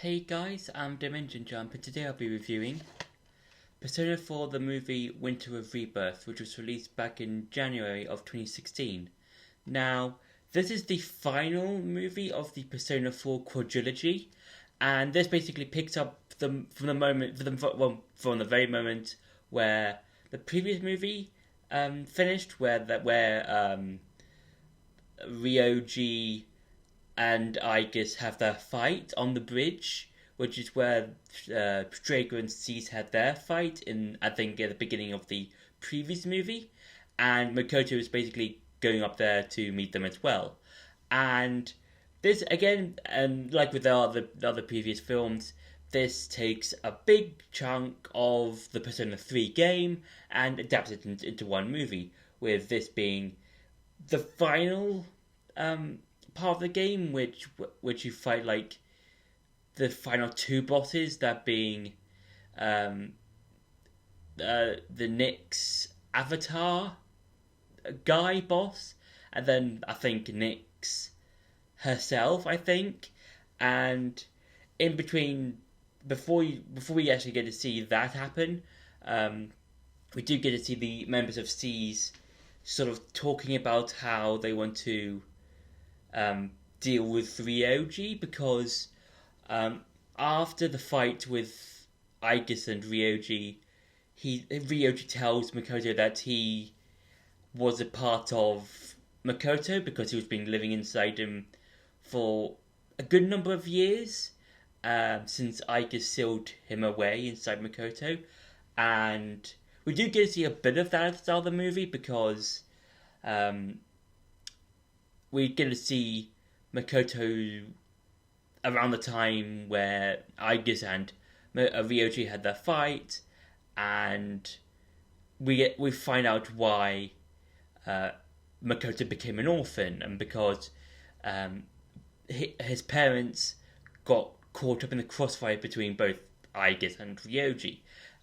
Hey guys, I'm Dimension Jump and today I'll be reviewing Persona 4 the movie Winter of Rebirth, which was released back in January of 2016. Now, this is the final movie of the Persona 4 quadrilogy, and this basically picks up from the very moment where the previous movie finished, where Ryoji and Aigis have their fight on the bridge, which is where Drago and Cease had their fight in, I think, at the beginning of the previous movie, and Makoto is basically going up there to meet them as well. And this again, and like with the other previous films, this takes a big chunk of the Persona 3 game and adapts it into one movie, with this being the final part of the game, which you fight like the final two bosses, that being the Nyx Avatar guy boss, and then I think Nyx herself, I think, and in between, before we actually get to see that happen, we do get to see the members of C's sort of talking about how they want to deal with Ryoji, because after the fight with Aigis and Ryoji, Ryoji tells Makoto that he was a part of Makoto because he was been living inside him for a good number of years, since Aigis sealed him away inside Makoto. And we do get to see a bit of that at the start of the movie, because we get to see Makoto around the time where Aigis and Ryoji had their fight, and we find out why Makoto became an orphan, and because his parents got caught up in the crossfire between both Aigis and Ryoji,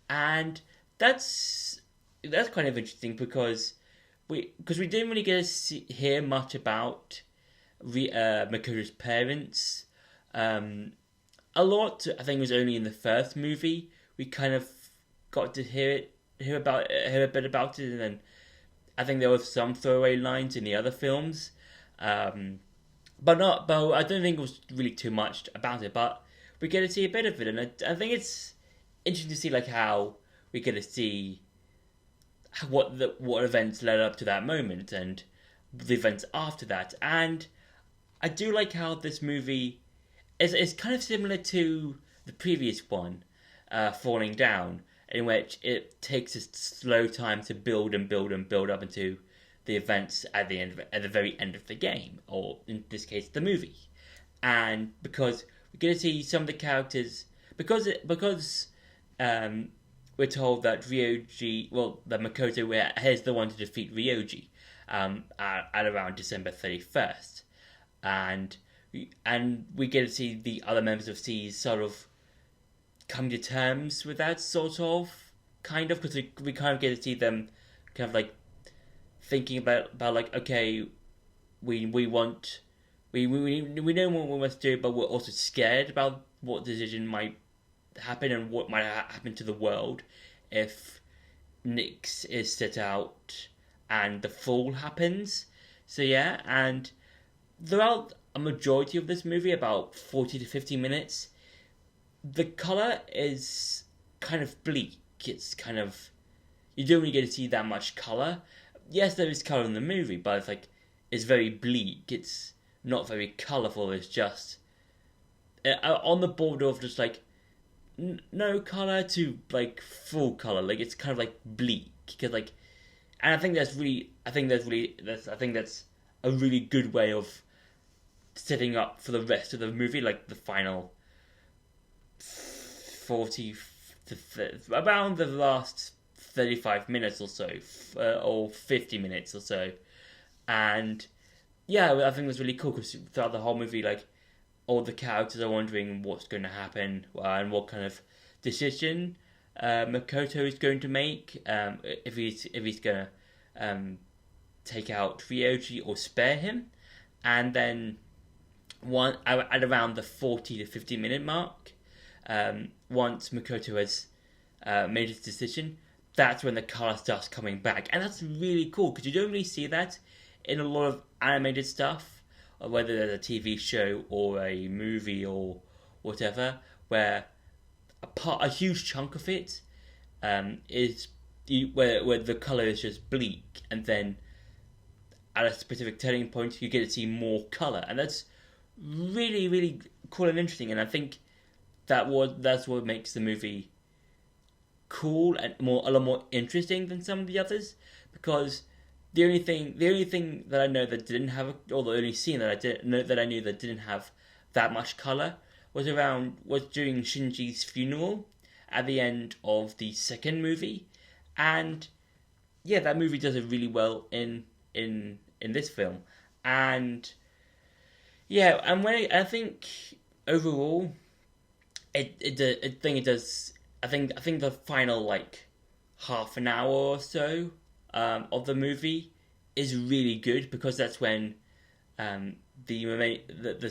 and that's kind of interesting because we didn't really get to hear much about Makoto's parents. A lot, I think, was only in the first movie. We kind of got to hear a bit about it, and then I think there were some throwaway lines in the other films, but I don't think it was really too much about it. But we get to see a bit of it, and I think it's interesting to see like how we get to see what events led up to that moment and the events after that. And I do like how this movie is kind of similar to the previous one, Falling Down, in which it takes a slow time to build and build and build up into the events at the very end of the game, or in this case, the movie. And because we get to see some of the characters, because we're told that that Makoto is the one to defeat Ryoji at around December 31st. And we get to see the other members of C sort of come to terms with that, kind of, because we kind of get to see them kind of like thinking about like, okay, we know what we want to do, but we're also scared about what decision might happen and what might happen to the world if Nyx is set out and the fall happens. So yeah, and throughout a majority of this movie, about 40 to 50 minutes, the colour is kind of bleak. It's kind of, you don't really get to see that much colour. Yes, there is colour in the movie, but it's very bleak. It's not very colourful. It's just on the border of just like no colour to like full colour. Like, it's kind of like bleak, because like, and I think that's a really good way of setting up for the rest of the movie, like the final 40 around the last 35 minutes or so, or 50 minutes or so. And yeah, I think it was really cool, because throughout the whole movie, like, all the characters are wondering what's going to happen, and what kind of decision Makoto is going to make, if he's going to take out Ryoji or spare him. And then one at around the 40 to 50 minute mark. Once Makoto has made his decision, that's when the color starts coming back, and that's really cool because you don't really see that in a lot of animated stuff, or whether there's a TV show or a movie or whatever, where a huge chunk of it is where the color is just bleak, and then at a specific turning point you get to see more color, and that's really, really cool and interesting. And I think that's what makes the movie cool and a lot more interesting than some of the others, because the only thing that I know that didn't have, or the only scene that I knew that didn't have that much color was during Shinji's funeral at the end of the second movie, and yeah, that movie does it really well in this film, and yeah, and I think overall, I think the final like half an hour or so of the movie is really good, because that's when the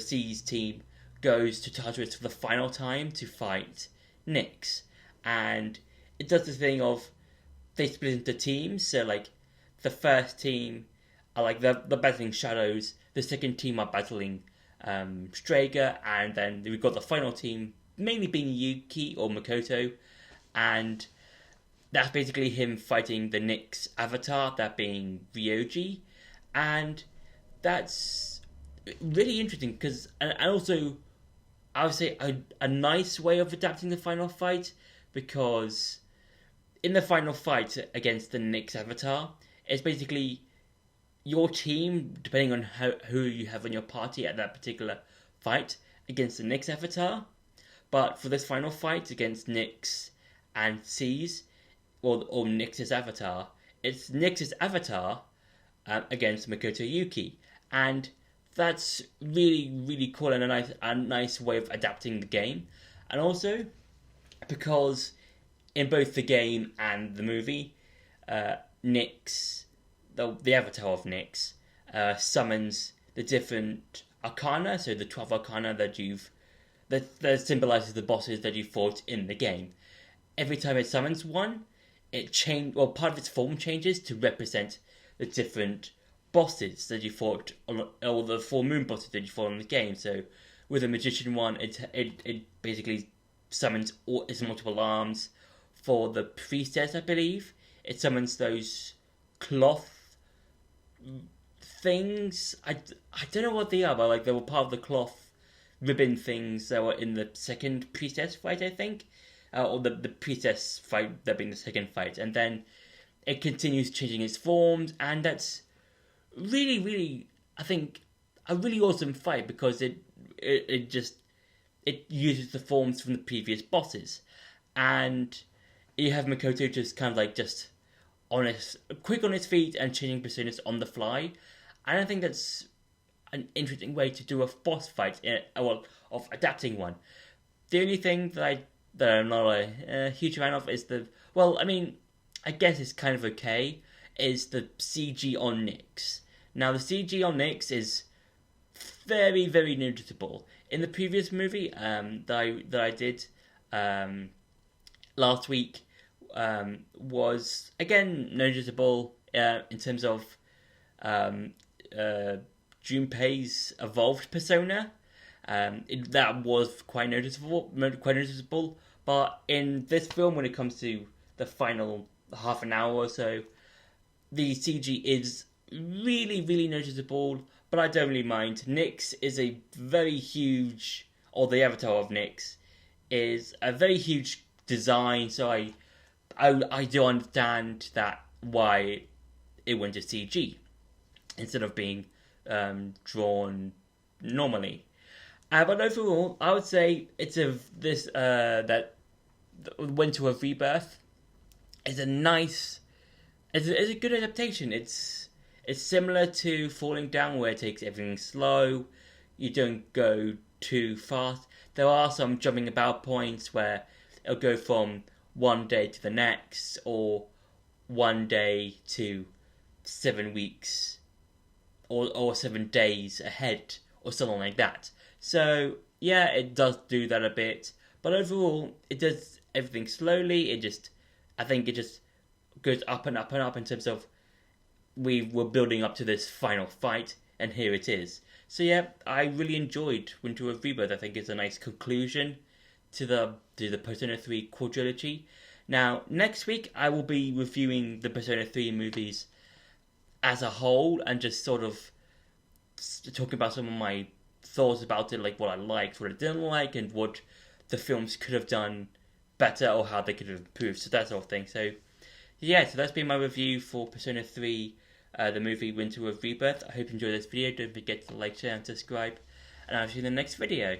C's team goes to Tartarus for the final time to fight Nyx, and it does the thing of they split into teams. So like the first team are like the battling Shadows, the second team are battling Strager, and then we've got the final team mainly being Yuki or Makoto, and that's basically him fighting the Nyx avatar, that being Ryoji, and that's really interesting because, and also I would say a nice way of adapting the final fight, because in the final fight against the Nyx avatar, it's basically your team, depending on who you have in your party at that particular fight, against the Nyx avatar. But for this final fight against Nyx and C's, or Nyx's avatar, it's Nyx's avatar against Makoto Yuki, and that's really, really cool and a nice way of adapting the game. And also because in both the game and the movie, Nyx, the avatar of Nyx, summons the different arcana, so the 12 arcana that symbolizes the bosses that you fought in the game. Every time it summons one, part of its form changes to represent the different bosses that you fought or the full moon bosses that you fought in the game. So with the magician one, it basically summons its multiple arms. For the priestess, I believe, it summons those cloth things. I don't know what they are, but like they were part of the cloth ribbon things that were in the second priestess fight, I think, or the priestess fight, that being the second fight, and then it continues changing its forms, and that's really, really, I think, a really awesome fight, because it uses the forms from the previous bosses, and you have Makoto just kind of like just quick on his feet and changing personas on the fly, and I think that's an interesting way to do a boss fight, of adapting one. The only thing that I'm not a huge fan of is I guess it's kind of okay, is the CG on Nyx. Now, the CG on Nyx is very, very noticeable. In the previous movie that I did last week, was again noticeable in terms of Junpei's evolved persona. That was quite noticeable. But in this film, when it comes to the final half an hour or so, the CG is really, really noticeable, but I don't really mind. Nyx is a very huge, or the avatar of Nyx is a very huge design, so I do understand that why it went to CG instead of being drawn normally. But overall, I would say that went to a Rebirth is a good adaptation. It's similar to Falling Down, where it takes everything slow. You don't go too fast. There are some jumping about points where it'll go from one day to the next, or one day to 7 weeks, or 7 days ahead, or something like that. So yeah, it does do that a bit, but overall, it does everything slowly. I think it just goes up and up and up in terms of we were building up to this final fight, and here it is. So yeah, I really enjoyed Winter of Rebirth. I think it's a nice conclusion to the Persona 3 quadrilogy. Now, next week I will be reviewing the Persona 3 movies as a whole and just sort of talking about some of my thoughts about it, like what I liked, what I didn't like, and what the films could have done better or how they could have improved. So that sort of thing. So yeah, so that's been my review for Persona 3, the movie Winter of Rebirth. I hope you enjoyed this video. Don't forget to like, share, and subscribe. And I'll see you in the next video.